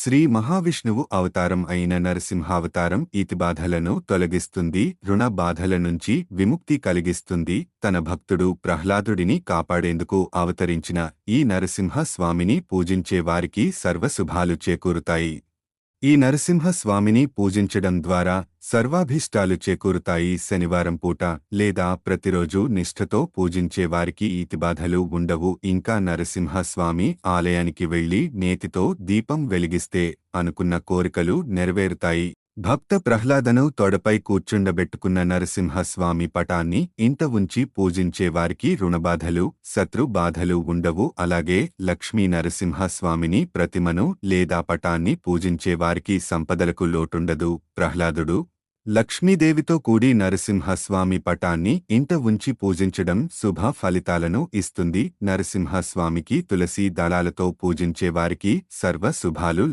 శ్రీ మహావిష్ణువు అవతారం అయిన నరసింహావతారం ఈతి బాధలను తొలగిస్తుంది, రుణ బాధల నుంచి విముక్తి కలిగిస్తుంది. తన భక్తుడు ప్రహ్లాదుడిని కాపాడేందుకు అవతరించిన ఈ నరసింహ స్వామిని పూజించే వారికి సర్వశుభాలు చేకూరుతాయి. ఈ నరసింహ స్వామిని పూజించడం ద్వారా సర్వాభీష్టాలు చేకూరుతాయి. శనివారం పూట లేదా ప్రతిరోజు నిష్ఠతో పూజించే వారికి ఈతిబాధలు ఉండవు. ఇంకా నరసింహ స్వామి ఆలయానికి వెళ్లి నేతితో దీపం వెలిగిస్తే అనుకున్న కోరికలు నెరవేరుతాయి. భక్త ప్రహ్లాదను తొడపై కూర్చుండబెట్టుకున్న నరసింహస్వామి పటాన్ని ఇంట ఉంచి పూజించే వారికి రుణబాధలు, శత్రు బాధలు ఉండవు. అలాగే లక్ష్మీ నరసింహస్వామిని ప్రతిమను లేదా పటాన్ని పూజించే వారికి సంపదలకు లోటుండదు. ప్రహ్లాదుడు లక్ష్మీదేవితో కూడి నరసింహస్వామి పటాన్ని ఇంట ఉంచి పూజించడం శుభ ఫలితాలను ఇస్తుంది. నరసింహస్వామికి తులసి దళాలతో పూజించే వారికి సర్వ శుభాలు